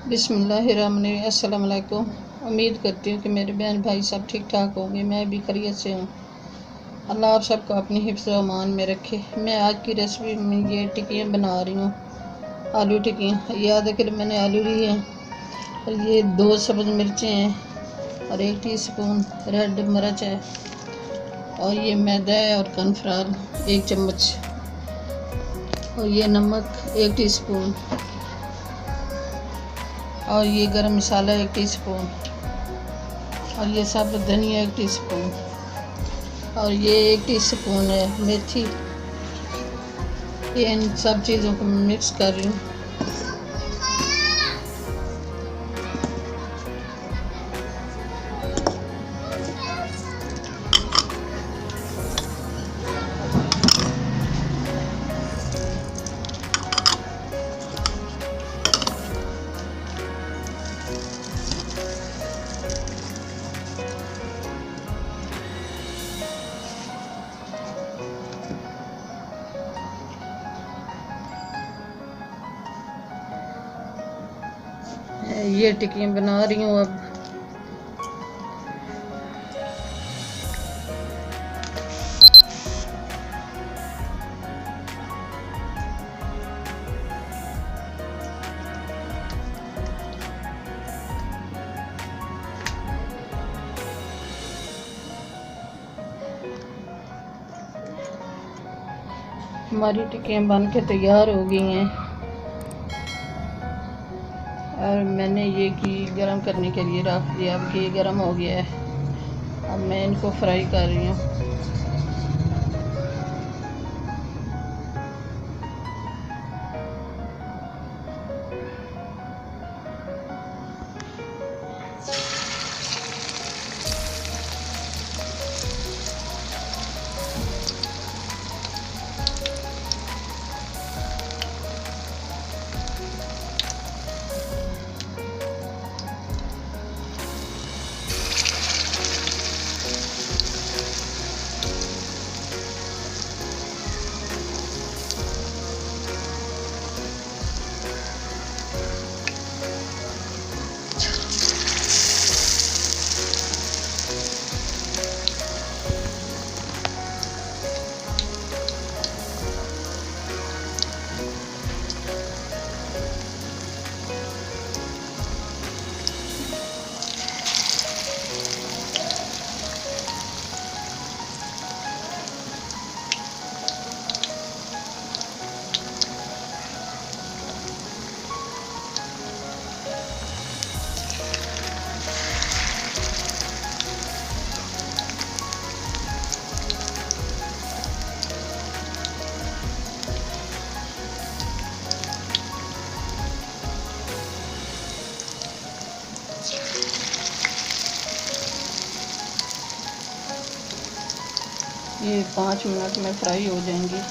बिस्मिल्लाहिर्रहमानिर्रहीम। अस्सलाम वालेकुम। उम्मीद करती हूँ कि मेरे बहन भाई सब ठीक ठाक होंगे। मैं भी खैरियत से हूँ। अल्लाह आप सबको अपनी हिफ्ज़ व अमान में रखे। मैं आज की रेसिपी में ये टिक्कियाँ बना रही हूँ, आलू टिक्कियाँ। ये आधा किलो मैंने आलू लिए हैं और ये 2 सब्ज़ मिर्चें हैं और 1 टीस्पून रेड मिर्च है और ये मैदा है और कॉर्नफ्लोर 1 चम्मच और ये नमक 1 टीस्पून और ये गरम मसाला 1 टीस्पून और ये साबुत धनिया 1 टीस्पून और ये 1 टीस्पून है मेथी। ये इन सब चीज़ों को मिक्स कर रही हूँ। ये टिक्कियाँ बना रही हूँ अब। हमारी टिक्कियाँ बन के तैयार हो गई हैं और मैंने ये घी गरम करने के लिए रख दिया। अब घी गरम हो गया है, अब मैं इनको फ्राई कर रही हूँ। ये 5 मिनट में फ्राई हो जाएंगी।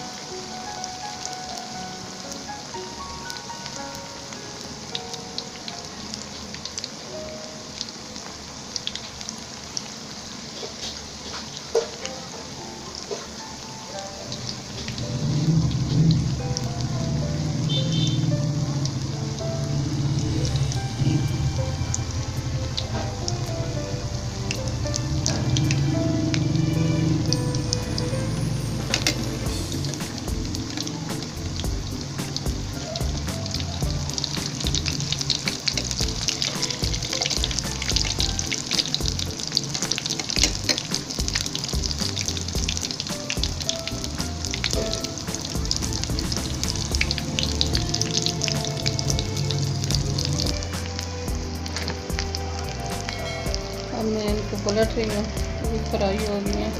अब मैं इनको पलट रही हूँ, ये फ्राई हो गई हैं।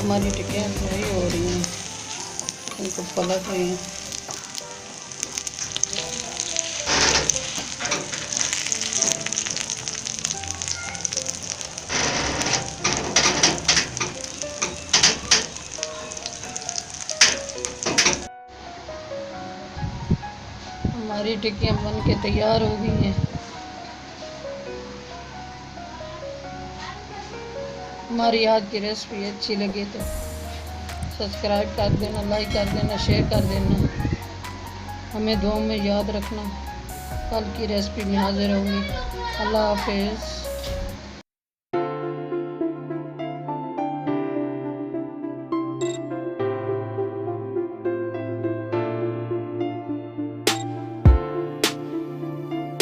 हमारी टिक्कियाँ फ्राई हो रही हैं, इनको पलट रही हैं। हमारी टिक्कियाँ बन के तैयार हो गई हैं। हमारी आज की रेसिपी अच्छी लगी तो सब्सक्राइब कर देना, लाइक कर देना, शेयर कर देना। हमें दुआ में याद रखना। कल की रेसिपी में हाजिर होंगी। अल्लाह हाफिज़।